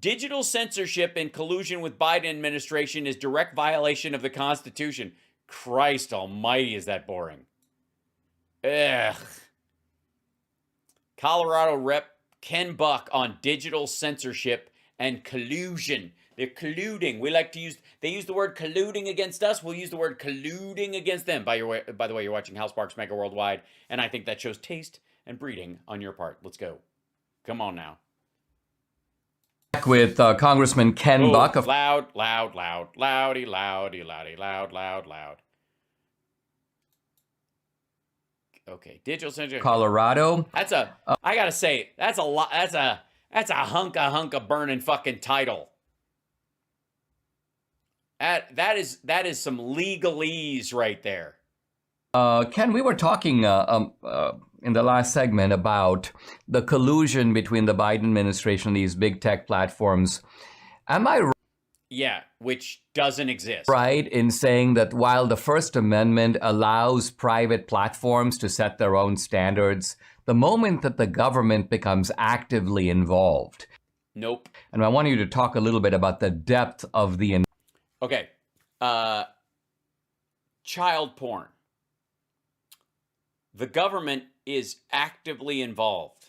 Digital censorship in collusion with Biden administration is direct violation of the Constitution. Christ almighty, is that boring. Ugh. Colorado Rep. Ken Buck on digital censorship and collusion. They're colluding. They use the word colluding against us. We'll use the word colluding against them. By the way, you're watching House Sparks Mega Worldwide, and I think that shows taste and breeding on your part. Let's go. Come on now. With Congressman Ken Buck. Loud, loudy, loud. Okay, digital censorship. Colorado. I gotta say, that's a lot. That's a hunk of burning fucking title. That is some legalese right there. Ken, we were talking in the last segment about the collusion between the Biden administration and these big tech platforms. Am I right? Yeah, which doesn't exist. Right in saying that while the First Amendment allows private platforms to set their own standards, the moment that the government becomes actively involved. Nope. And I want you to talk a little bit about the depth of the... Okay. Child porn. The government is actively involved.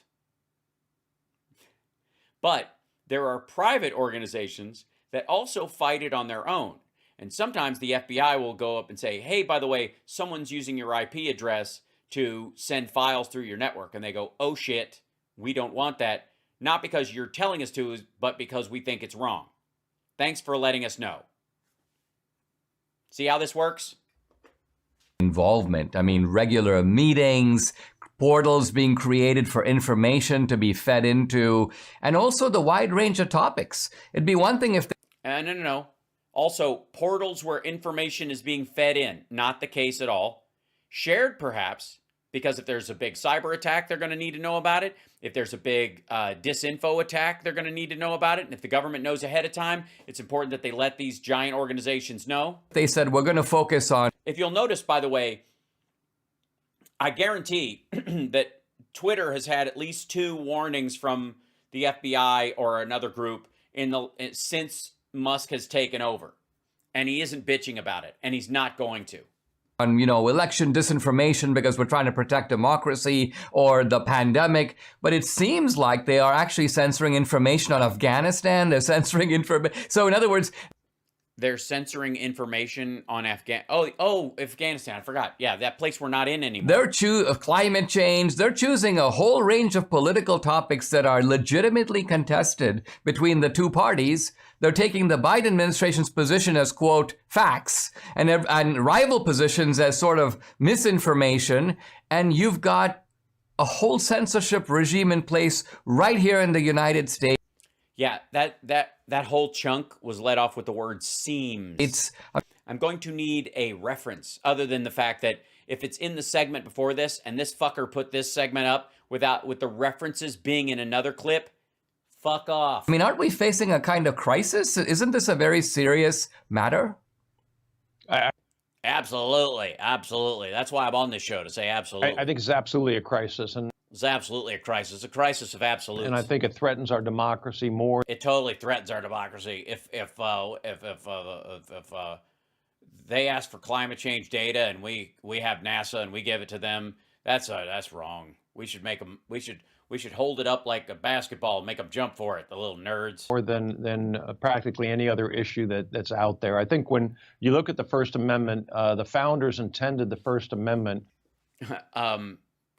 But there are private organizations that also fight it on their own. And sometimes the FBI will go up and say, hey, by the way, someone's using your IP address to send files through your network. And they go, oh shit, we don't want that. Not because you're telling us to, but because we think it's wrong. Thanks for letting us know. See how this works? Involvement. I mean, regular meetings, portals being created for information to be fed into, and also the wide range of topics. It'd be one thing if... No. Also, portals where information is being fed in. Not the case at all. Shared, perhaps, because if there's a big cyber attack, they're going to need to know about it. If there's a big disinfo attack, they're going to need to know about it. And if the government knows ahead of time, it's important that they let these giant organizations know. They said, we're going to focus on... If you'll notice, by the way, I guarantee that Twitter has had at least 2 warnings from the FBI or another group since Musk has taken over. And he isn't bitching about it. And he's not going to. On, election disinformation because we're trying to protect democracy or the pandemic. But it seems like they are actually censoring information on Afghanistan. They're censoring information. So in other words... They're censoring information on Afghanistan. I forgot. Yeah, that place we're not in anymore. They're climate change. They're choosing a whole range of political topics that are legitimately contested between the two parties. They're taking the Biden administration's position as, quote, facts, and rival positions as sort of misinformation. And you've got a whole censorship regime in place right here in the United States. Yeah, that whole chunk was led off with the word seems. I'm going to need a reference other than the fact that if it's in the segment before this and this fucker put this segment up with the references being in another clip, fuck off. I mean, aren't we facing a kind of crisis? Isn't this a very serious matter? Absolutely. That's why I'm on this show, to say absolutely. I think it's absolutely a crisis. And it's absolutely a crisis. A crisis of absolutes. And I think it threatens our democracy more. It totally threatens our democracy. If they ask for climate change data and we have NASA and we give it to them, that's wrong. We should hold it up like a basketball and make them jump for it, the little nerds. More than practically any other issue that's out there. I think when you look at the First Amendment, the founders intended the First Amendment.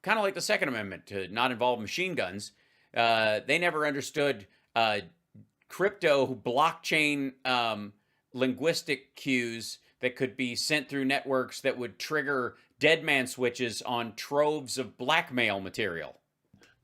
Kind of like the Second Amendment, to not involve machine guns. They never understood crypto blockchain linguistic cues that could be sent through networks that would trigger dead man switches on troves of blackmail material.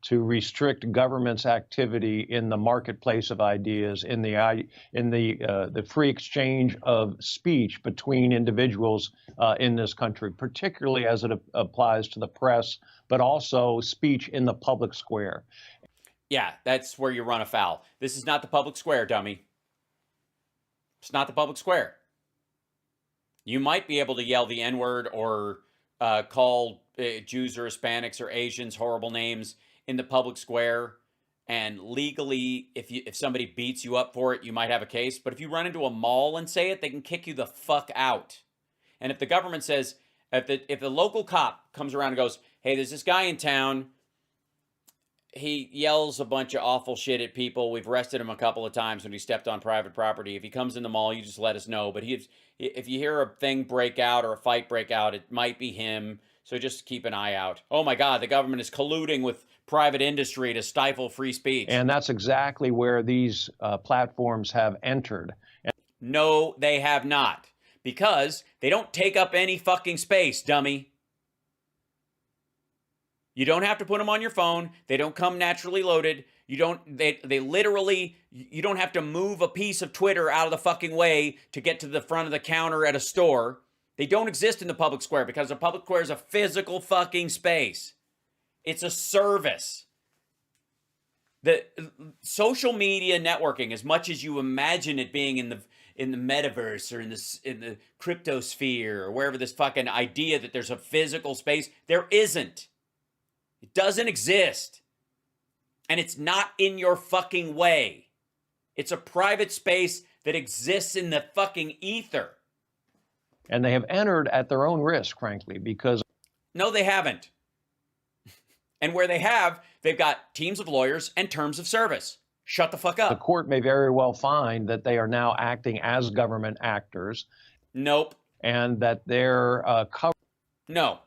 To restrict government's activity in the marketplace of ideas, in the free exchange of speech between individuals in this country, particularly as it applies to the press, but also speech in the public square. Yeah, that's where you run afoul. This is not the public square, dummy. It's not the public square. You might be able to yell the N-word or call Jews or Hispanics or Asians horrible names in the public square And legally, if somebody beats you up for it, you might have a case. But if you run into a mall and say it, they can kick you the fuck out. And if the government says, if the local cop comes around and goes, hey, there's this guy in town, he yells a bunch of awful shit at people. We've arrested him a couple of times when he stepped on private property. If he comes in the mall, you just let us know. But if you hear a thing break out or a fight break out, it might be him. So just keep an eye out. Oh my God, the government is colluding with private industry to stifle free speech. And that's exactly where these platforms have entered. No, they have not. Because they don't take up any fucking space, dummy. You don't have to put them on your phone. They don't come naturally loaded. They literally, you don't have to move a piece of Twitter out of the fucking way to get to the front of the counter at a store. They don't exist in the public square because the public square is a physical fucking space. It's a service. The social media networking, as much as you imagine it being in the metaverse or in the cryptosphere or wherever, this fucking idea that there's a physical space, there isn't. It doesn't exist. And it's not in your fucking way. It's a private space that exists in the fucking ether. And they have entered at their own risk, frankly, because... No, they haven't. And where they have, they've got teams of lawyers and terms of service. Shut the fuck up. The court may very well find that they are now acting as government actors. Nope. And that they're covered. No.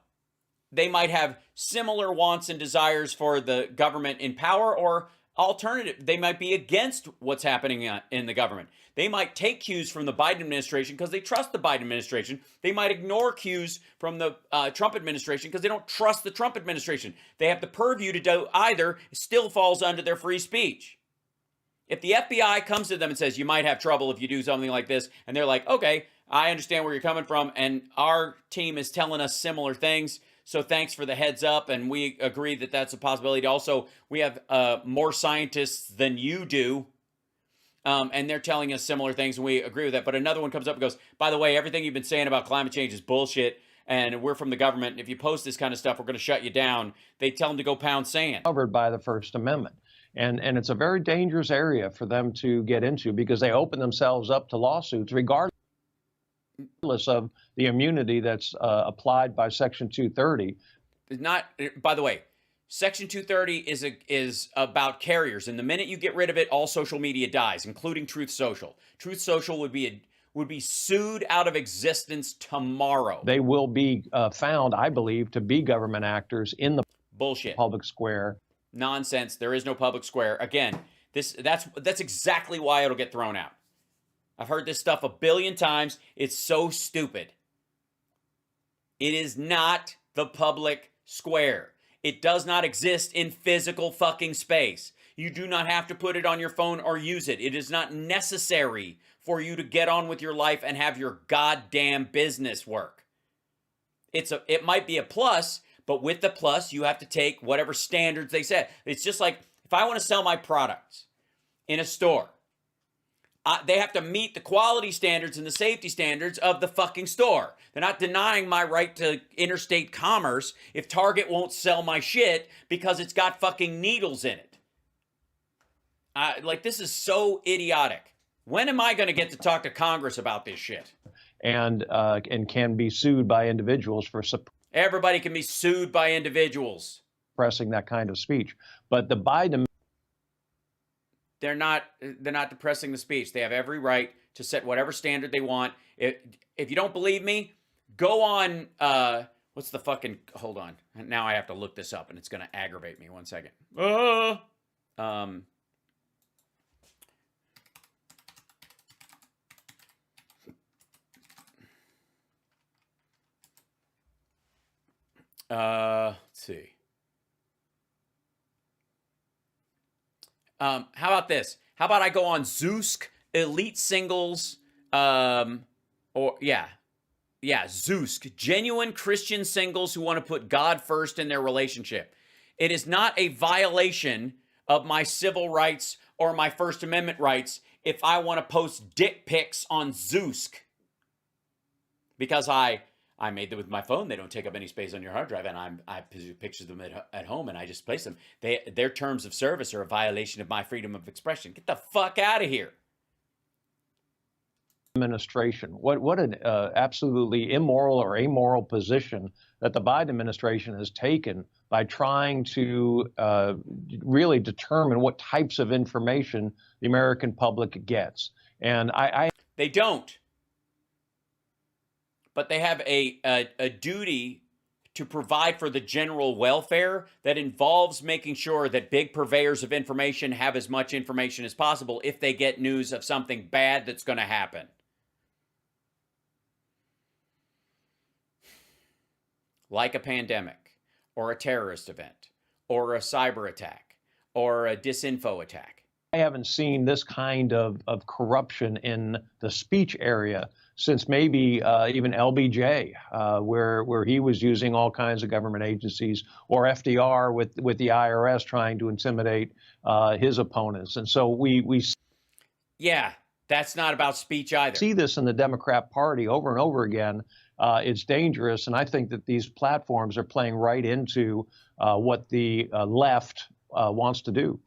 They might have similar wants and desires for the government in power, or alternative, they might be against what's happening in the government. They might take cues from the Biden administration because they trust the Biden administration. They might ignore cues from the Trump administration because they don't trust the Trump administration. They have the purview to do either. It still falls under their free speech. If the FBI comes to them and says, you might have trouble if you do something like this, and they're like, okay, I understand where you're coming from, and our team is telling us similar things, so thanks for the heads up, and we agree that that's a possibility. Also, we have more scientists than you do, and they're telling us similar things, and we agree with that. But another one comes up and goes, by the way, everything you've been saying about climate change is bullshit, and we're from the government, and if you post this kind of stuff, we're going to shut you down. They tell them to go pound sand. Covered by the First Amendment. And it's a very dangerous area for them to get into because they open themselves up to lawsuits regardless of the immunity that's applied by Section 230. Not, by the way, Section 230 is about carriers, and the minute you get rid of it, all social media dies, including Truth Social. Truth Social would be sued out of existence tomorrow. They will be found, I believe, to be government actors in the bullshit public square. Nonsense. There is no public square. Again, that's exactly why it'll get thrown out. I've heard this stuff a billion times. It's so stupid. It is not the public square. It does not exist in physical fucking space. You do not have to put it on your phone or use it. It is not necessary for you to get on with your life and have your goddamn business work. It might be a plus, but with the plus, you have to take whatever standards they set. It's just like if I want to sell my products in a store, they have to meet the quality standards and the safety standards of the fucking store. They're not denying my right to interstate commerce if Target won't sell my shit because it's got fucking needles in it. Like, this is so idiotic. When am I going to get to talk to Congress about this shit? And can be sued by individuals for Everybody can be sued by individuals. Suppressing that kind of speech. But the Biden... They're not depressing the speech. They have every right to set whatever standard they want. If you don't believe me, go on, what's the fucking, hold on. Now I have to look this up and it's going to aggravate me. 1 second. Let's see. How about this? How about I go on Zeusk Elite Singles, Zeusk, genuine Christian singles who want to put God first in their relationship. It is not a violation of my civil rights or my First Amendment rights if I want to post dick pics on Zeusk. Because I I made them with my phone. They don't take up any space on your hard drive, and I picture them at home, and I just place them. Their terms of service are a violation of my freedom of expression. Get the fuck out of here. Administration. What an absolutely immoral or amoral position that the Biden administration has taken by trying to really determine what types of information the American public gets. And they don't. But they have a duty to provide for the general welfare that involves making sure that big purveyors of information have as much information as possible if they get news of something bad that's going to happen. Like a pandemic, or a terrorist event, or a cyber attack, or a disinfo attack. I haven't seen this kind of corruption in the speech area since maybe even LBJ, where he was using all kinds of government agencies, or FDR with the IRS trying to intimidate his opponents. And so we yeah, that's not about speech either. See this in the Democrat Party over and over again. It's dangerous, and I think that these platforms are playing right into what the left wants to do.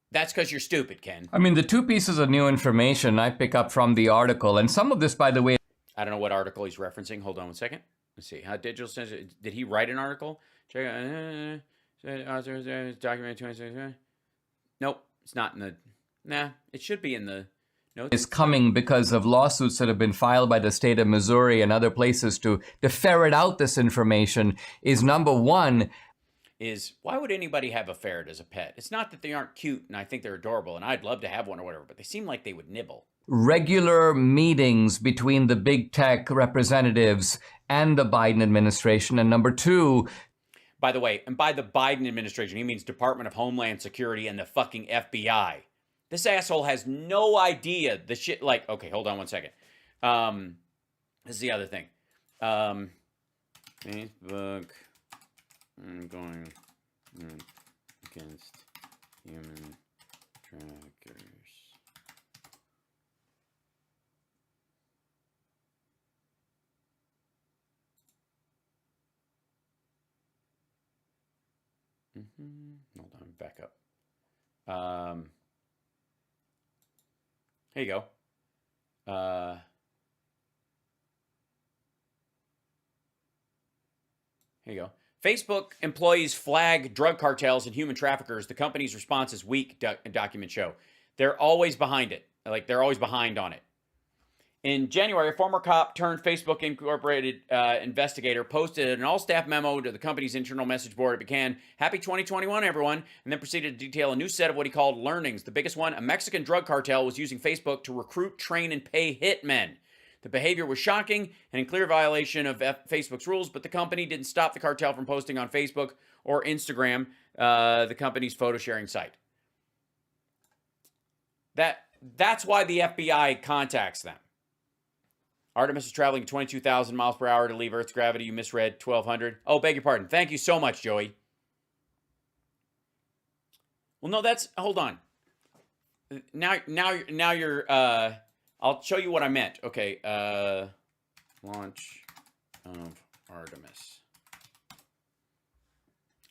That's because you're stupid, Ken. I mean, the two pieces of new information I pick up from the article, and some of this, by the way, I don't know what article he's referencing. Hold on one second. Let's see. How digital censorship? Did he write an article? Check document 26. Nope, it's not in the. Nah, it should be in the. Is coming because of lawsuits that have been filed by the state of Missouri and other places to ferret out this information. Is number one. Is why would anybody have a ferret as a pet? It's not that they aren't cute and I think they're adorable and I'd love to have one or whatever, but they seem like they would nibble. Regular meetings between the big tech representatives and the Biden administration. And number two. By the way, and by the Biden administration, he means Department of Homeland Security and the fucking FBI. This asshole has no idea the shit. Like, okay, hold on one second. This is the other thing. Facebook. I'm going against human trackers. Hold on, back up. Here you go. Here you go. Facebook employees flag drug cartels and human traffickers. The company's response is weak, documents show. They're always behind it. Like, they're always behind on it. In January, a former cop turned Facebook Incorporated investigator posted an all-staff memo to the company's internal message board. It began, "Happy 2021, everyone," and then proceeded to detail a new set of what he called learnings. The biggest one, a Mexican drug cartel was using Facebook to recruit, train, and pay hitmen. The behavior was shocking and in clear violation of Facebook's rules, but the company didn't stop the cartel from posting on Facebook or Instagram, the company's photo sharing site. That's why the FBI contacts them. Artemis is traveling at 22,000 miles per hour to leave Earth's gravity. You misread 1,200. Oh, beg your pardon. Thank you so much, Joey. Well, no, that's, hold on. Now you're, I'll show you what I meant. Okay, launch of Artemis.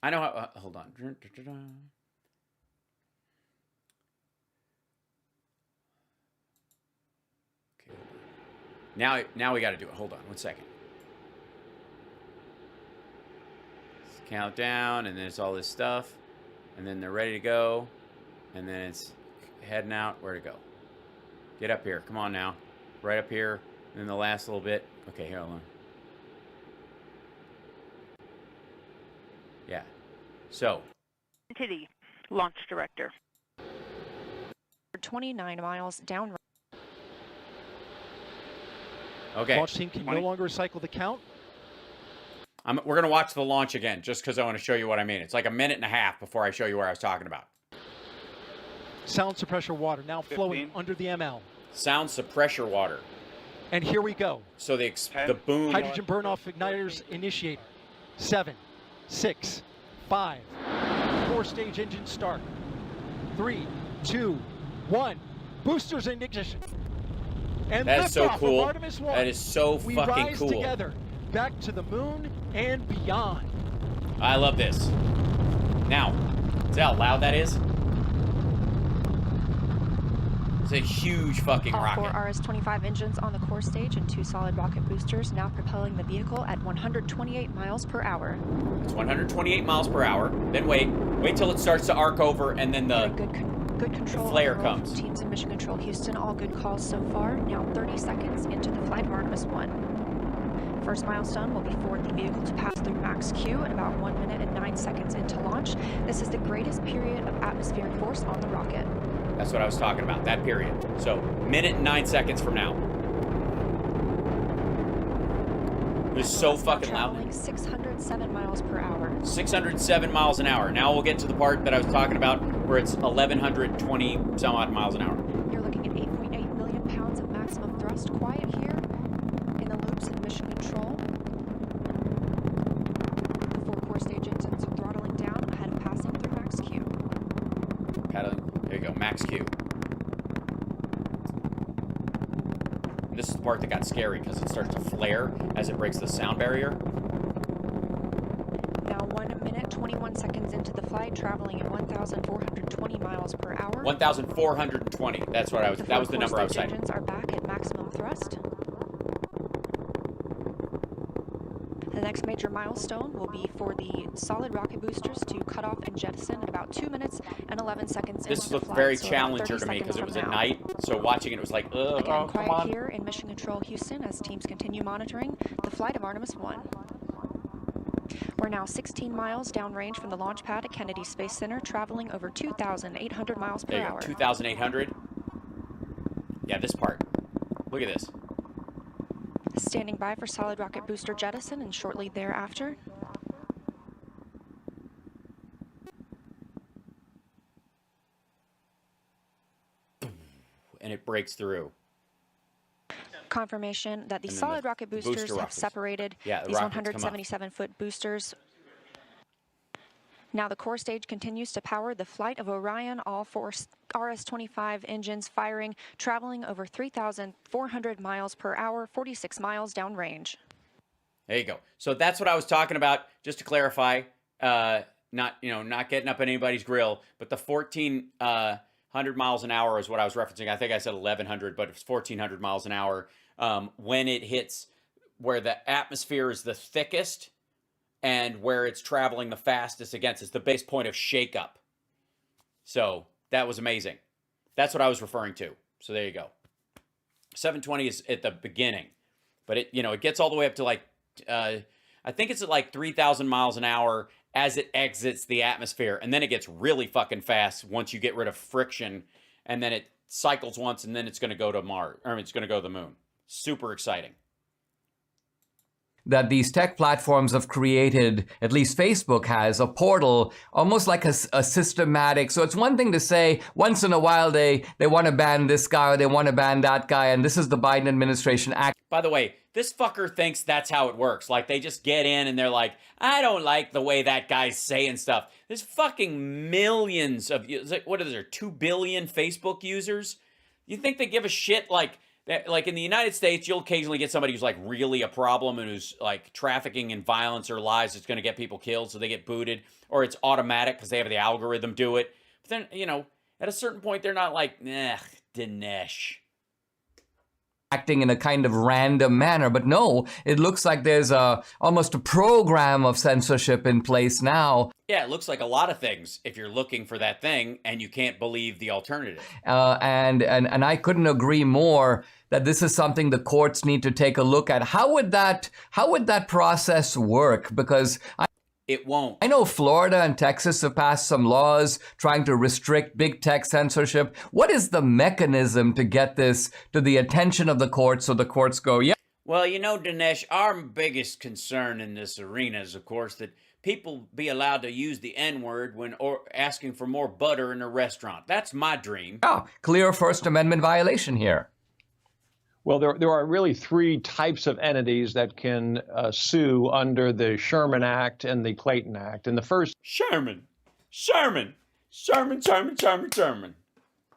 I know how, hold on. Okay. Now we got to do it. Hold on 1 second. Let's count down, and then it's all this stuff, and then they're ready to go, and then it's heading out. Where to go? Get up here. Come on now. Right up here. And then the last little bit. Okay, here, hold on. Yeah. So. Entity. Launch director. 29 miles down. Okay. Launch team can no longer recycle the count. We're going to watch the launch again just because I want to show you what I mean. It's like a minute and a half before I show you where I was talking about. Sound suppressor water now 15. flowing under the ML. Sound suppressor water. And here we go. So the boom. Hydrogen burn-off igniters initiated. 7, 6, 5. 4-stage engine start. 3, 2, 1. Boosters in ignition. And That is so liftoff cool. of Artemis 1. That is so We fucking rise cool. together, back to the moon and beyond. I love this. Now, see how loud that is? It's a huge fucking All rocket. 4 RS-25 engines on the core stage and 2 solid rocket boosters now propelling the vehicle at 128 miles per hour. It's 128 miles per hour. Then wait till it starts to arc over, and then the Good control. flare on the roll comes. from teams in Mission Control Houston, all good calls so far. Now 30 seconds into the flight of Artemis 1. First milestone will be for the vehicle to pass through max Q at about 1 minute and 9 seconds into launch. This is the greatest period of atmospheric force on the rocket. That's what I was talking about, that period. So, minute and 9 seconds from now. It was so fucking Traveling loud. 607 miles per hour. 607 miles an hour. Now we'll get to the part that I was talking about where it's 1,120 some odd miles an hour. You're looking at 8.8 million pounds of maximum thrust. Quiet here in the loops in Mission Control. The 4 core stage engines are throttling down ahead of passing through max Q. There you go, max Q. This is the part that got scary because it starts to flare as it breaks the sound barrier. Now 1 minute, 21 seconds into the flight, traveling at 1,420 miles per hour. 1,420. That's what I was. That was the number I was saying. Engines are back at maximum thrust. The next major milestone will be for the solid rocket boosters to cut off and jettison at about 2 minutes and 11 seconds This into looked the flight, very so about challenger 30 to me because seconds it was from at now. night. So watching it was like, Again, oh, come quiet on. here in Mission Control Houston as teams continue monitoring the flight of Artemis 1. We're now 16 miles downrange from the launch pad at Kennedy Space Center, traveling over 2,800 miles per There you hour. go, 2,800. Yeah, this part. Look at this. Standing by for solid rocket booster jettison and shortly thereafter. And it breaks through. Confirmation that the And then solid the rocket booster boosters have rockets. separated Yeah, the these rockets come up. 177-foot boosters. Now the core stage continues to power the flight of Orion, all 4 RS-25 engines firing, traveling over 3,400 miles per hour, 46 miles downrange. There you go. So that's what I was talking about. Just to clarify, not getting up in anybody's grill, but the 1,400 miles an hour is what I was referencing. I think I said 1,100, but it's 1,400 miles an hour when it hits where the atmosphere is the thickest and where it's traveling the fastest against. It's the base point of shakeup. So that was amazing. That's what I was referring to. So there you go. 720 is at the beginning, but it gets all the way up to like I think it's at like 3,000 miles an hour as it exits the atmosphere, and then it gets really fucking fast once you get rid of friction, and then it cycles once, and then it's going to go to Mars, or it's going to go to the moon. Super exciting. That these tech platforms have created, at least Facebook has, a portal, almost like a systematic. So it's one thing to say once in a while they want to ban this guy or they want to ban that guy, and this is the Biden administration act. By the way, this fucker thinks that's how it works. Like, they just get in and they're like, I don't like the way that guy's saying stuff. There's fucking millions of, what is there, 2 billion Facebook users? You think they give a shit? Like in the United States, you'll occasionally get somebody who's like really a problem and who's like trafficking in violence or lies that's going to get people killed, so they get booted, or it's automatic because they have the algorithm do it. But then, at a certain point, they're not like, Dinesh. Acting in a kind of random manner, but no, it looks like there's almost a program of censorship in place now. Yeah, it looks like a lot of things if you're looking for that thing and you can't believe the alternative. And I couldn't agree more that this is something the courts need to take a look at. How would that process work? Because It won't. I know Florida and Texas have passed some laws trying to restrict big tech censorship. What is the mechanism to get this to the attention of the courts so the courts go, yeah? Well, Dinesh, our biggest concern in this arena is, of course, that people be allowed to use the N-word when asking for more butter in a restaurant. That's my dream. Oh, clear First Amendment violation here. Well, there are really 3 types of entities that can sue under the Sherman Act and the Clayton Act. And the first... Sherman.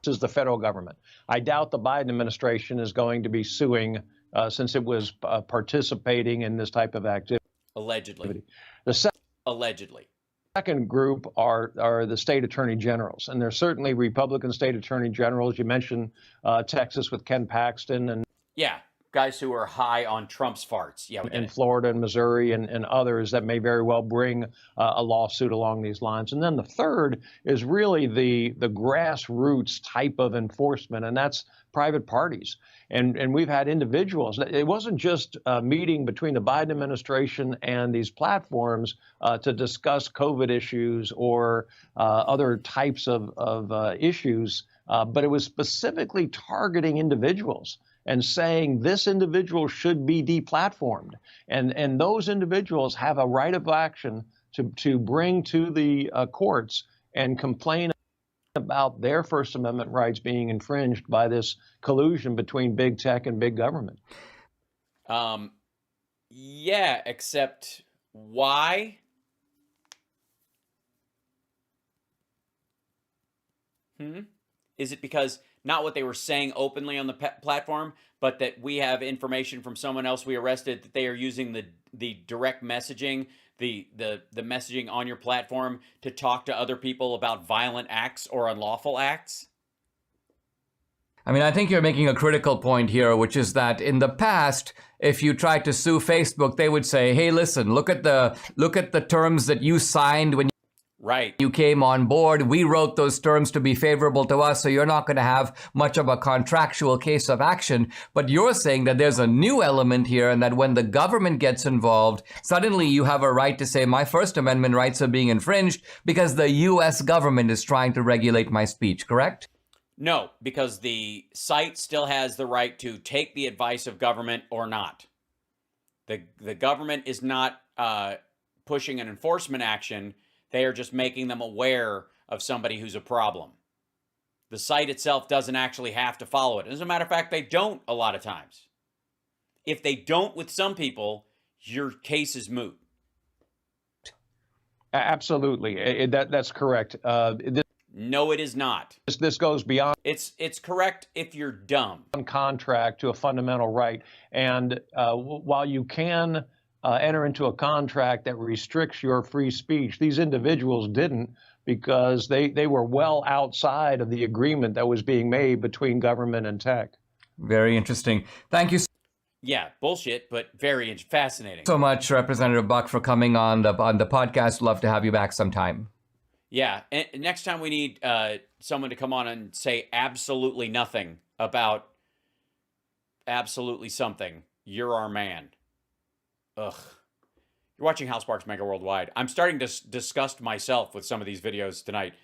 is the federal government. I doubt the Biden administration is going to be suing since it was participating in this type of activity. Allegedly. The Allegedly. second group are the state attorney generals, and there's certainly Republican state attorney generals. You mentioned Texas with Ken Paxton, and Yeah, guys who are high on Trump's farts. Yeah, we get in it. Florida and Missouri and others that may very well bring a lawsuit along these lines. And then the third is really the grassroots type of enforcement, and that's private parties. And we've had individuals. It wasn't just a meeting between the Biden administration and these platforms to discuss COVID issues or other types of issues, but it was specifically targeting individuals and saying this individual should be deplatformed. And those individuals have a right of action to bring to the courts and complain about their First Amendment rights being infringed by this collusion between big tech and big government. Yeah, except why? Is it because not what they were saying openly on the platform, but that we have information from someone else we arrested that they are using the direct messaging, the messaging on your platform to talk to other people about violent acts or unlawful acts? I mean, I think you're making a critical point here, which is that in the past, if you tried to sue Facebook, they would say, "Hey, listen, look at the terms that you signed when you came on board. We wrote those terms to be favorable to us, so you're not going to have much of a contractual case of action." But you're saying that there's a new element here, and that when the government gets involved, suddenly you have a right to say my First Amendment rights are being infringed because the U.S. government is trying to regulate my speech, correct? No, because the site still has the right to take the advice of government or not. The government is not pushing an enforcement action. They are just making them aware of somebody who's a problem. The site itself doesn't actually have to follow it. As a matter of fact, they don't a lot of times. If they don't with some people, your case is moot. Absolutely. That's correct. No, it is not. This goes beyond. It's correct if you're dumb. Contract to a fundamental right. And while you can enter into a contract that restricts your free speech, these individuals didn't, because they were well outside of the agreement that was being made between government and tech. Very interesting. Thank you Yeah, bullshit, but very fascinating. so much, Representative Buck, for coming on the podcast. Love to have you back sometime. Yeah, and next time we need someone to come on and say absolutely nothing about absolutely something. You're our man. Ugh. You're watching House Sparks Mega Worldwide. I'm starting to disgust myself with some of these videos tonight.